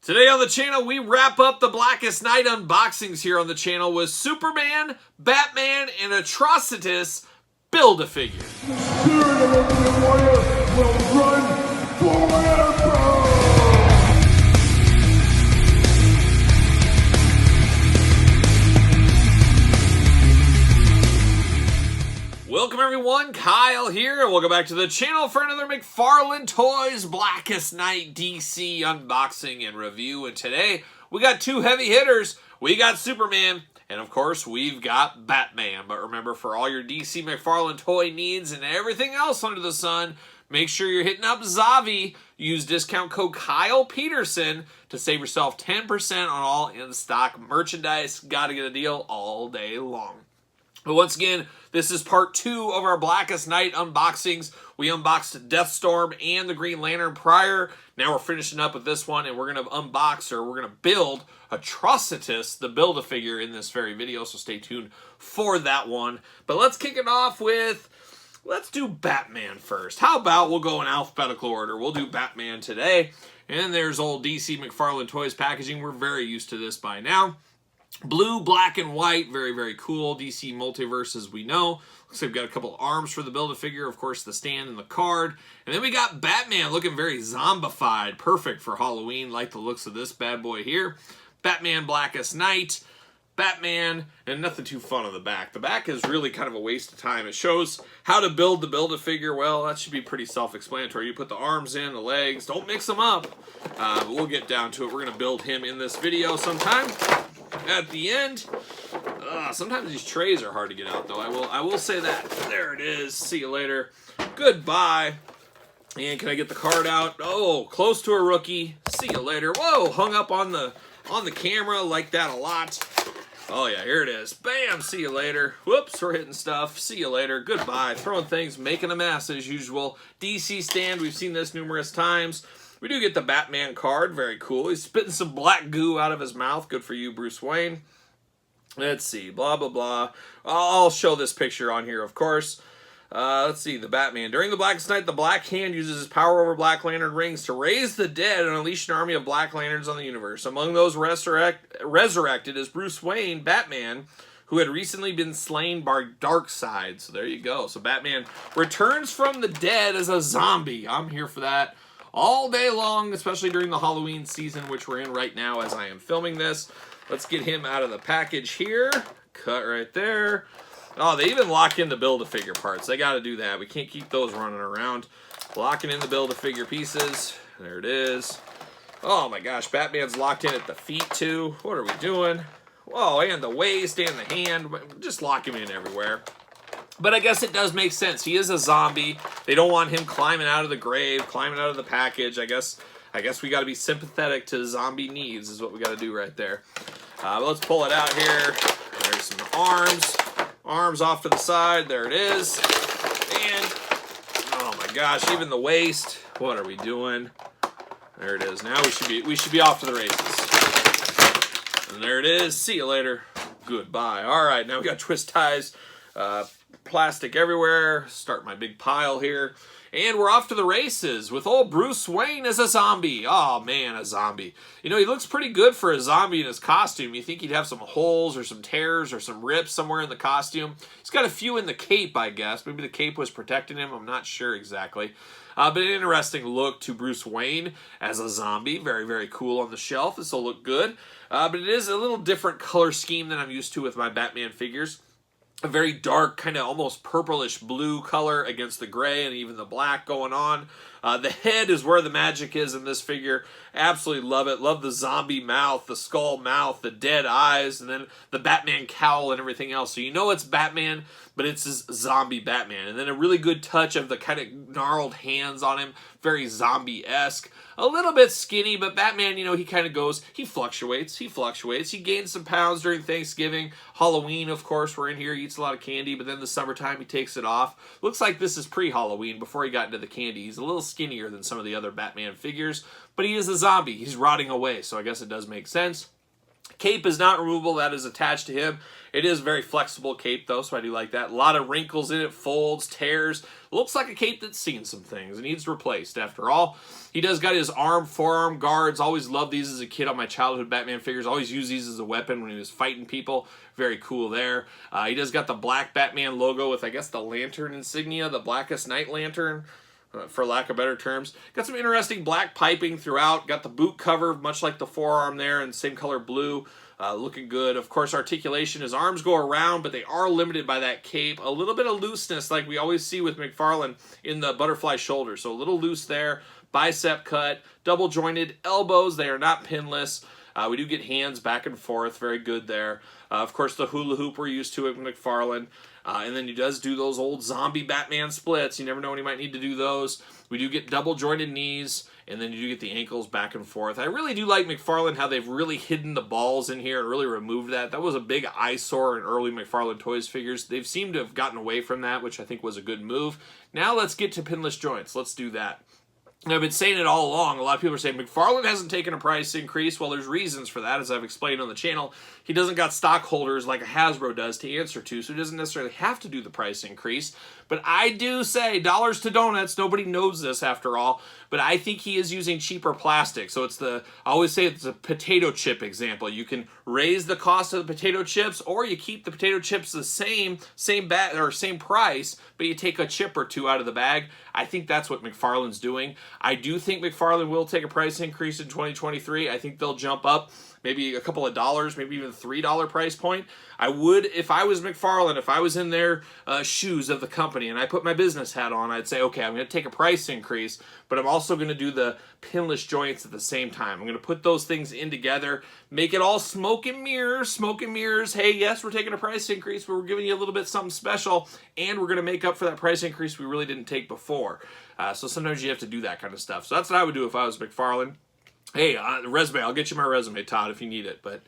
Today on the channel, we wrap up the Blackest Night unboxings here on the channel with Superman, Batman, and Atrocitus Build-A-Figure. The spirit of Ultimate Warrior will run forever! Welcome everyone, Kyle here, and welcome back to the channel for another McFarlane Toys Blackest Night DC unboxing and review. And today, we got two heavy hitters. We got Superman, and of course, we've got Batman. But remember, for all your DC McFarlane toy needs and everything else under the sun, make sure you're hitting up Zavi. Use discount code Kyle Peterson to save yourself 10% on all in-stock merchandise. Gotta get a deal all day long. But once again, this is part 2 of our Blackest Night unboxings. We unboxed Deathstorm and the Green Lantern prior. Now we're finishing up with this one, and we're going to unbox, or we're going to build Atrocitus, the Build-A-Figure, in this very video, so stay tuned for that one. But let's kick it off with, let's do Batman first. How about we'll go in alphabetical order. We'll do Batman today. And there's old DC McFarlane Toys packaging. We're very used to this by now. Blue, black, and white. Very, very cool. DC Multiverse, as we know. Looks like we've got a couple arms for the Build-A-Figure. Of course, the stand and the card. And then we got Batman looking very zombified. Perfect for Halloween. Like the looks of this bad boy here. Batman Blackest Night. Batman, and nothing too fun on the back. The back is really kind of a waste of time. It shows how to build the Build-A-Figure. Well, that should be pretty self-explanatory. You put the arms in, the legs. Don't mix them up. But we'll get down to it. We're going to build him in this video sometime. At the end, sometimes these trays are hard to get out, though. I will say that. There it is. See you later. Goodbye. And can I get the card out? Oh, close to a rookie. See you later. Whoa, hung up on the camera. Like that a lot. Oh yeah, here it is. Bam. See you later. Whoops, we're hitting stuff. See you later. Goodbye. Throwing things, making a mess as usual. DC stand. We've seen this numerous times. We do get the Batman card. Very cool. He's spitting some black goo out of his mouth. Good for you, Bruce Wayne. Let's see. Blah, blah, blah. I'll show this picture on here, of course. Let's see. The Batman. During the Blackest Night, the Black Hand uses his power over Black Lantern rings to raise the dead and unleash an army of Black Lanterns on the universe. Among those resurrected is Bruce Wayne, Batman, who had recently been slain by Darkseid. So there you go. So Batman returns from the dead as a zombie. I'm here for that. All day long, especially during the Halloween season, which we're in right now as I am filming this. Let's get him out of the package here. Cut right there. Oh, they even lock in the Build-A-Figure parts. They got to do that. We can't keep those running around. Locking in the Build-A-Figure pieces. There it is. Oh my gosh, Batman's locked in at the feet too. What are we doing? Oh, and the waist and the hand. Just lock him in everywhere. But I guess it does make sense. He is a zombie. They don't want him climbing out of the grave, climbing out of the package. I guess we got to be sympathetic to zombie needs is what we got to do right there. But let's pull it out here. There's some arms. Arms off to the side. There it is. And, oh my gosh, even the waist. What are we doing? There it is. Now we should be off to the races. And there it is. See you later. Goodbye. All right, now we got twist ties. Plastic everywhere. Start my big pile here. And we're off to the races with old Bruce Wayne as a zombie. Oh, man, a zombie. You know, he looks pretty good for a zombie in his costume. You think he'd have some holes or some tears or some rips somewhere in the costume. He's got a few in the cape, I guess. Maybe the cape was protecting him. I'm not sure exactly. But an interesting look to Bruce Wayne as a zombie. Very, very cool on the shelf. This will look good. But it is a little different color scheme than I'm used to with my Batman figures. A very dark, kind of almost purplish blue color against the gray and even the black going on. The head is where the magic is in this figure. Absolutely love it. Love the zombie mouth, the skull mouth, the dead eyes, and then the Batman cowl and everything else. So you know it's Batman, but it's this zombie Batman. And then a really good touch of the kind of gnarled hands on him. Very zombie-esque. A little bit skinny, but Batman, you know, he kind of goes, he fluctuates. He gains some pounds during Thanksgiving. Halloween, of course, we're in here. He eats a lot of candy, but then the summertime, he takes it off. Looks like this is pre-Halloween, before he got into the candy. He's a little skinnier than some of the other Batman figures, but he is a zombie. He's rotting away, so I guess it does make sense. Cape is not removable. That is attached to him. It is a very flexible cape, though, so I do like that. A lot of wrinkles in it, folds, tears. Looks like a cape that's seen some things. It needs replaced, after all. He does got his forearm guards. Always loved these as a kid on my childhood Batman figures. Always used these as a weapon when he was fighting people. Very cool there. He does got the black Batman logo with, I guess, the lantern insignia, the Blackest Night Lantern, for lack of better terms. Got some interesting black piping throughout. Got the boot cover, much like the forearm there, in the same color blue. Looking good. Of course, articulation. His arms go around, but they are limited by that cape. A little bit of looseness, like we always see with McFarlane in the butterfly shoulder. So a little loose there. Bicep cut. Double jointed elbows. They are not pinless. We do get hands back and forth. Very good there. Of course, the hula hoop we're used to with McFarlane. And then he does do those old zombie Batman splits. You never know when he might need to do those. We do get double jointed knees, and then you do get the ankles back and forth. I really do like McFarlane, how they've really hidden the balls in here and really removed that. That was a big eyesore in early McFarlane Toys figures. They've seemed to have gotten away from that, which I think was a good move. Now let's get to pinless joints. Let's do that. And I've been saying it all along. A lot of people are saying McFarlane hasn't taken a price increase. Well, there's reasons for that, as I've explained on the channel. He doesn't got stockholders like a Hasbro does to answer to, so he doesn't necessarily have to do the price increase. But I do say, dollars to donuts, nobody knows this after all, but I think he is using cheaper plastic. So it's I always say it's a potato chip example. You can raise the cost of the potato chips, or you keep the potato chips the same price, but you take a chip or two out of the bag. I think that's what McFarlane's doing. I do think McFarlane will take a price increase in 2023. I think they'll jump up maybe a couple of dollars, maybe even $3 price point. I would, if I was McFarlane, if I was in their shoes of the company and I put my business hat on, I'd say, okay, I'm going to take a price increase, but I'm also going to do the pinless joints at the same time. I'm going to put those things in together, make it all smoke and mirrors. Hey, yes, we're taking a price increase, but we're giving you a little bit something special, and we're going to make up for that price increase we really didn't take before. So sometimes you have to do that kind of stuff. So that's what I would do if I was McFarlane. Hey, resume, I'll get you my resume, Todd, if you need it. But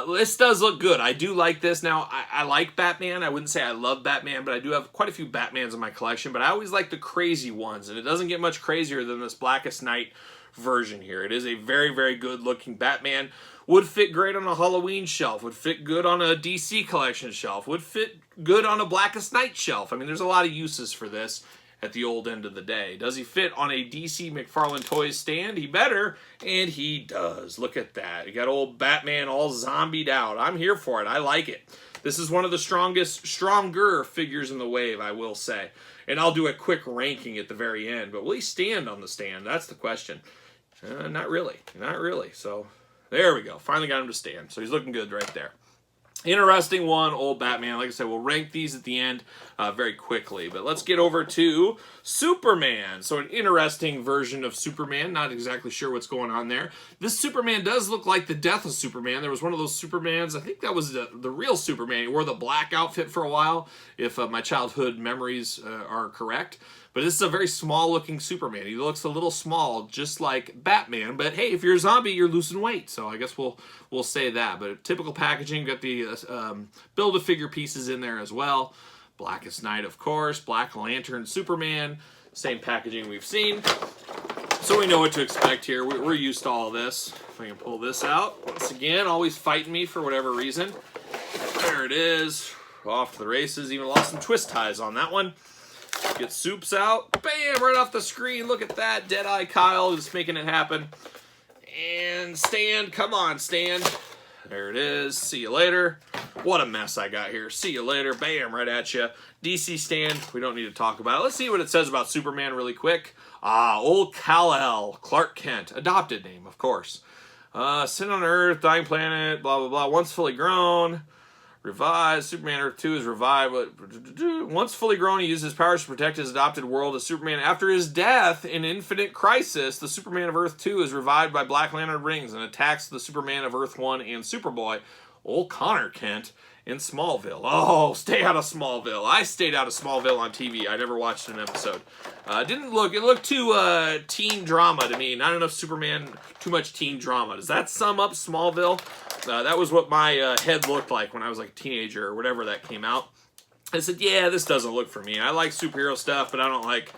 this does look good. I do like this. Now, I like Batman. I wouldn't say I love Batman, but I do have quite a few Batmans in my collection. But I always like the crazy ones, and it doesn't get much crazier than this Blackest Night version here. It is a very, very good-looking Batman. Would fit great on a Halloween shelf. Would fit good on a DC collection shelf. Would fit good on a Blackest Night shelf. I mean, there's a lot of uses for this at the old end of the day. Does he fit on a DC McFarlane Toys stand? He better, and he does. Look at that. You got old Batman all zombied out. I'm here for it. I like it. This is one of the stronger figures in the wave, I will say. And I'll do a quick ranking at the very end. But will he stand on the stand? That's the question. Not really. Not really. So there we go. Finally got him to stand. So he's looking good right there. Interesting one, old Batman. Like I said, we'll rank these at the end very quickly. But let's get over to Superman. So an interesting version of Superman. Not exactly sure what's going on there. This Superman does look like the death of Superman. There was one of those Supermans. I think that was the real Superman. He wore the black outfit for a while, if my childhood memories are correct. But this is a very small-looking Superman. He looks a little small, just like Batman. But hey, if you're a zombie, you're losing weight. So I guess we'll say that. But typical packaging, got the Build-A-Figure pieces in there as well. Blackest Night, of course. Black Lantern Superman. Same packaging we've seen. So we know what to expect here. We're used to all this. If I can pull this out. Once again, always fighting me for whatever reason. There it is. Off to the races. Even lost some twist ties on that one. Get Soups out. Bam! Right off the screen. Look at that. Deadeye Kyle just making it happen. And stand. Come on, stand. There it is. See you later. What a mess I got here. See you later. Bam! Right at you. DC stand. We don't need to talk about it. Let's see what it says about Superman really quick. Old Kal-El. Clark Kent. Adopted name, of course. Sin on Earth. Dying planet. Blah, blah, blah. Once fully grown. Revived. Superman Earth 2 is revived. Once fully grown, he uses his powers to protect his adopted world as Superman. After his death in Infinite Crisis, the Superman of Earth 2 is revived by Black Lantern rings and attacks the Superman of Earth 1 and Superboy, old Connor Kent, in Smallville. Oh, stay out of Smallville. I stayed out of Smallville on TV. I never watched an episode. It looked too teen drama to me. Not enough Superman, too much teen drama. Does that sum up Smallville? That was what my head looked like when I was like a teenager or whatever that came out. I said, yeah, this doesn't look for me. I like superhero stuff, but I don't like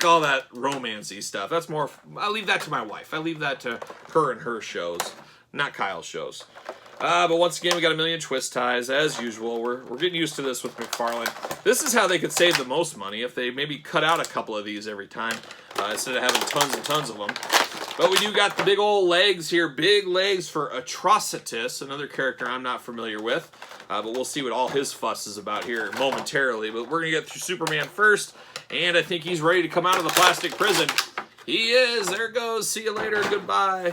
all that romancy stuff. That's more, I leave that to my wife. I leave that to her and her shows, not Kyle's shows. But once again, we got a million twist ties, as usual. We're getting used to this with McFarlane. This is how they could save the most money, if they maybe cut out a couple of these every time, instead of having tons and tons of them. But we do got the big old legs here, big legs for Atrocitus, another character I'm not familiar with. But we'll see what all his fuss is about here momentarily. But we're going to get through Superman first, and I think he's ready to come out of the plastic prison. He is. There it goes. See you later. Goodbye.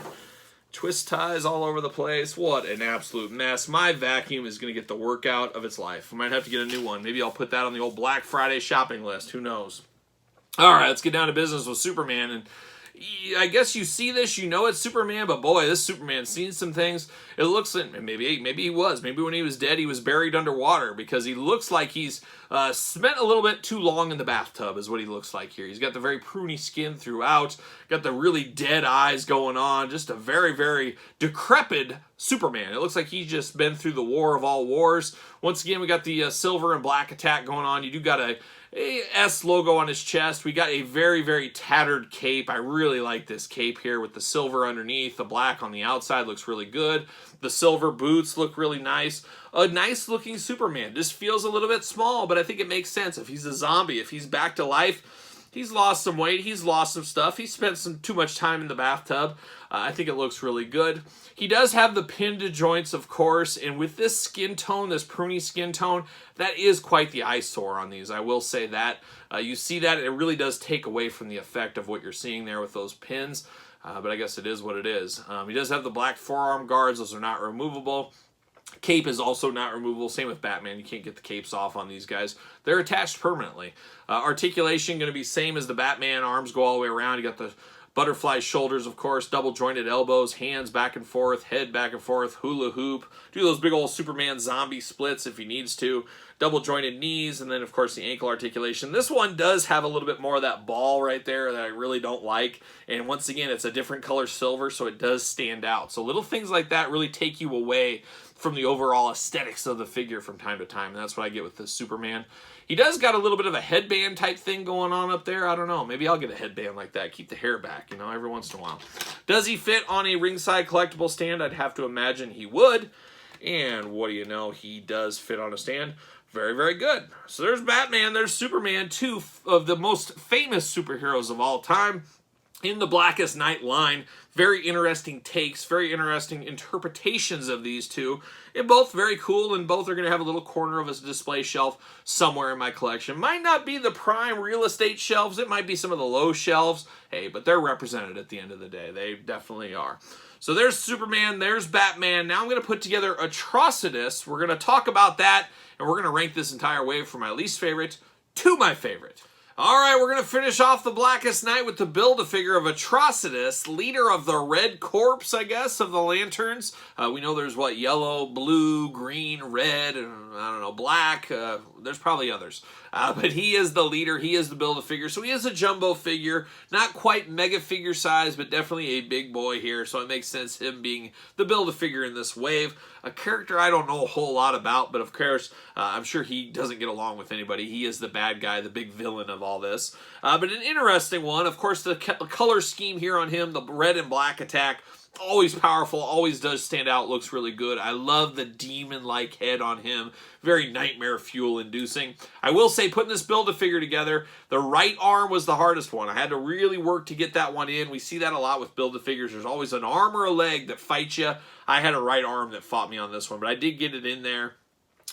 Twist ties all over the place. What an absolute mess. My vacuum is going to get the workout of its life. I might have to get a new one. Maybe I'll put that on the old Black Friday shopping list. Who knows? All right, let's get down to business with Superman. And I guess you see this, you know it's Superman, but boy, this Superman's seen some things. It looks like maybe he was. Maybe when he was dead, he was buried underwater, because he looks like he's spent a little bit too long in the bathtub is what he looks like here. He's got the very pruny skin throughout, got the really dead eyes going on, just a very, very decrepit Superman. It looks like he's just been through the war of all wars. Once again, we got the silver and black attack going on. You do got a S logo on his chest. We got a very, very tattered cape. I really like this cape here with the silver underneath. The black on the outside looks really good. The silver boots look really nice. A nice looking Superman. Just feels a little bit small, but I think it makes sense. If he's a zombie, if he's back to life, he's lost some weight, he's lost some stuff, he spent too much time in the bathtub. I think it looks really good. He does have the pinned joints, of course, and with this skin tone, this pruny skin tone, that is quite the eyesore on these. I will say that. You see that, it really does take away from the effect of what you're seeing there with those pins, but I guess it is what it is. He does have the black forearm guards. Those are not removable. Cape is also not removable. Same with Batman. You can't get the capes off on these guys. They're attached permanently. Articulation going to be same as the Batman. Arms go all the way around. You got the butterfly shoulders, of course, double jointed elbows, hands back and forth, head back and forth, hula hoop. Do those big old Superman zombie splits if he needs to. Double jointed knees, and then, of course, the ankle articulation. This one does have a little bit more of that ball right there that I really don't like. And once again, it's a different color silver, so it does stand out. So little things like that really take you away from the overall aesthetics of the figure from time to time. And that's what I get with this Superman. He does got a little bit of a headband type thing going on up there. I don't know. Maybe I'll get a headband like that. Keep the hair back, you know, every once in a while. Does he fit on a ringside collectible stand? I'd have to imagine he would. And what do you know? He does fit on a stand. Very, very good. So there's Batman. There's Superman, two of the most famous superheroes of all time in the Blackest Night line. Very interesting takes, very interesting interpretations of these two. And both very cool, and both are going to have a little corner of a display shelf somewhere in my collection. Might not be the prime real estate shelves. It might be some of the low shelves. Hey, but they're represented at the end of the day. They definitely are. So there's Superman, there's Batman. Now I'm going to put together Atrocitus. We're going to talk about that, and we're going to rank this entire wave from my least favorite to my favorite. All right, we're going to finish off the Blackest Night with the Build-A-Figure of Atrocitus, leader of the Red Corps, I guess, of the Lanterns. We know there's, what, yellow, blue, green, red, and, I don't know, black. There's probably others. But he is the leader. He is the Build-A-Figure. So he is a jumbo figure. Not quite mega figure size, but definitely a big boy here. So it makes sense him being the Build-A-Figure in this wave. A character I don't know a whole lot about, but of course, I'm sure he doesn't get along with anybody. He is the bad guy, the big villain of all this. But an interesting one, of course, the color scheme here on him, the red and black attack, always powerful, always does stand out, looks really good. I love the demon-like head on him. Very nightmare fuel-inducing. I will say, putting this Build-A-Figure together, the right arm was the hardest one. I had to really work to get that one in. We see that a lot with Build-A-Figures. There's always an arm or a leg that fights you. I had a right arm that fought me on this one, but I did get it in there.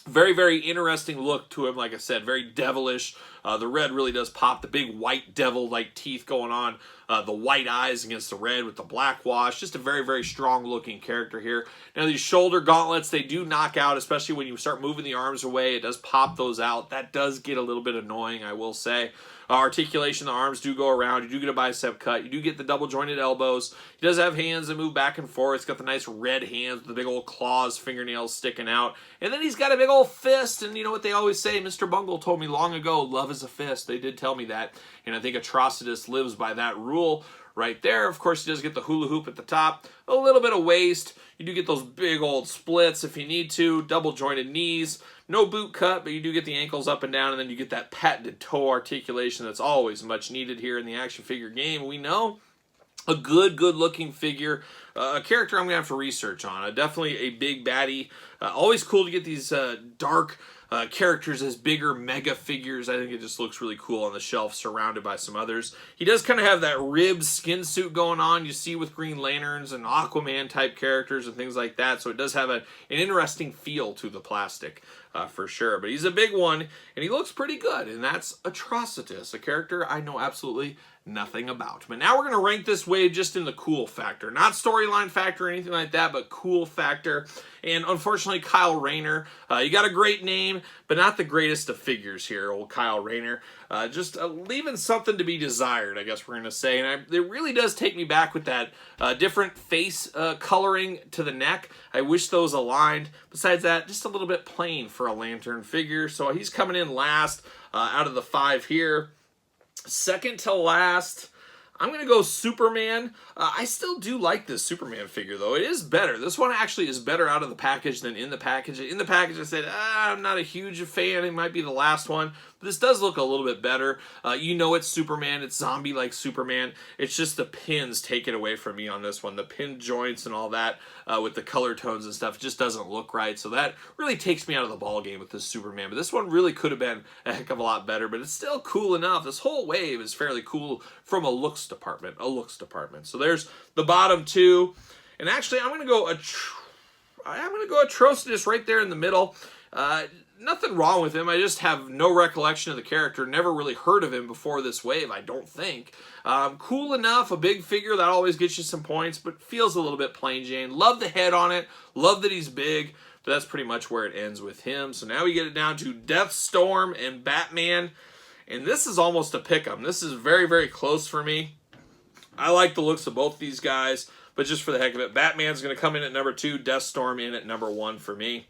Very, very interesting look to him, like I said, very devilish. The red really does pop. The big white devil-like teeth going on. The white eyes against the red with the black wash. Just a very, very strong-looking character here. Now, these shoulder gauntlets, they do knock out, especially when you start moving the arms away. It does pop those out. That does get a little bit annoying, I will say. Articulation, the arms do go around. You do get a bicep cut. You do get the double-jointed elbows. He does have hands that move back and forth. He's got the nice red hands with the big old claws, fingernails sticking out. And then he's got a big old fist. And you know what they always say? Mr. Bungle told me long ago, love is a fist. They did tell me that. And I think Atrocitus lives by that rule right there. Of course, he does get the hula hoop at the top. A little bit of waist. You do get those big old splits if you need to. Double-jointed knees. No boot cut, but you do get the ankles up and down, and then you get that patented toe articulation that's always much needed here in the action figure game. We know a good-looking figure. a character I'm going to have to research on. Definitely a big baddie. Always cool to get these dark characters as bigger mega figures. I think it just looks really cool on the shelf surrounded by some others. He does kind of have that ribbed skin suit going on you see with Green Lanterns and Aquaman type characters and things like that. So it does have an interesting feel to the plastic for sure. But he's a big one and he looks pretty good. And that's Atrocitus, a character I know absolutely nothing about. But now we're going to rank this wave just in the cool factor. Not storyline factor or anything like that, but cool factor. And unfortunately, Kyle Rayner, you got a great name, but not the greatest of figures here, old Kyle Rayner. Just leaving something to be desired, I guess we're going to say. And it really does take me back with that different face coloring to the neck. I wish those aligned. Besides that, just a little bit plain for a Lantern figure. So he's coming in last out of the 5 here. Second to last, I'm going to go Superman. I still do like this Superman figure, though. It is better. This one actually is better out of the package than in the package. In the package, I said, I'm not a huge fan. It might be the last one. But this does look a little bit better. You know it's Superman. It's zombie-like Superman. It's just the pins take it away from me on this one. The pin joints and all that with the color tones and stuff just doesn't look right. So that really takes me out of the ball game with this Superman. But this one really could have been a heck of a lot better. But it's still cool enough. This whole wave is fairly cool from a looks department. So there's the bottom 2. And actually, I'm going to go Atrocitus right there in the middle. Nothing wrong with him. I just have no recollection of the character. Never really heard of him before this wave, I don't think. Cool enough, a big figure that always gets you some points, but feels a little bit plain Jane. Love the head on it. Love that he's big, but that's pretty much where it ends with him. So now we get it down to Deathstorm and Batman. And this is almost a pick-em. This is very, very close for me. I like the looks of both these guys, but just for the heck of it, Batman's going to come in at number 2, Deathstorm in at number 1 for me.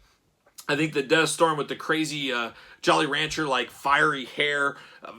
I think the Deathstorm with the crazy Jolly Rancher-like fiery hair,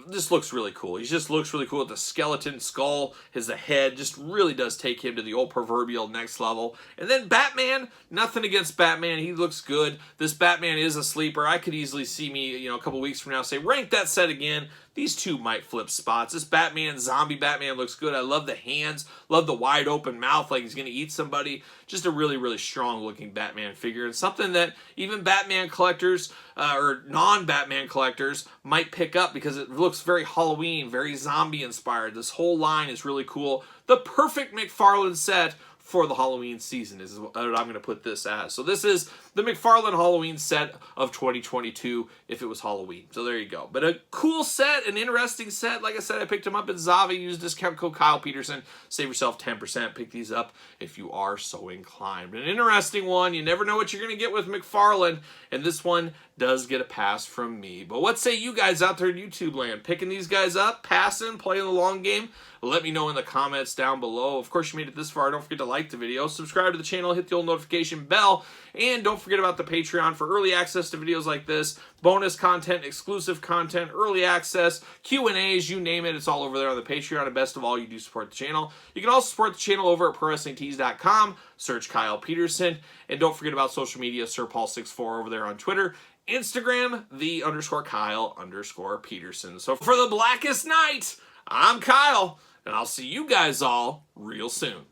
this looks really cool. He just looks really cool with the skeleton skull, the head, just really does take him to the old proverbial next level. And then Batman, nothing against Batman. He looks good. This Batman is a sleeper. I could easily see me, a couple weeks from now say, rank that set again. These two might flip spots. This Batman, zombie Batman looks good. I love the hands. Love the wide open mouth like he's going to eat somebody. Just a really, really strong looking Batman figure. And something that even Batman collectors or non-Batman collectors might pick up because it looks very Halloween, very zombie inspired. This whole line is really cool. The perfect McFarlane set for the Halloween season is what I'm going to put this as. So this is the McFarlane Halloween set of 2022 if it was Halloween. So there you go. But a cool set, an interesting set. Like I said, I picked them up at Zavi. Use discount code Kyle Peterson. Save yourself 10%. Pick these up if you are so inclined. But an interesting one. You never know what you're going to get with McFarlane. And this one does get a pass from me. But what say you guys out there in YouTube land? Picking these guys up, passing, playing the long game? Let me know in the comments down below. Of course, you made it this far. Don't forget to like the video, subscribe to the channel, hit the old notification bell, and don't forget about the Patreon for early access to videos like this, bonus content, exclusive content, early access, Q&As, you name it. It's all over there on the Patreon. And best of all, you do support the channel. You can also support the channel over at ProWrestlingTees.com. Search Kyle Peterson. And don't forget about social media, SirPaul64 over there on Twitter. Instagram, _Kyle_Peterson. So for the Blackest Night, I'm Kyle, and I'll see you guys all real soon.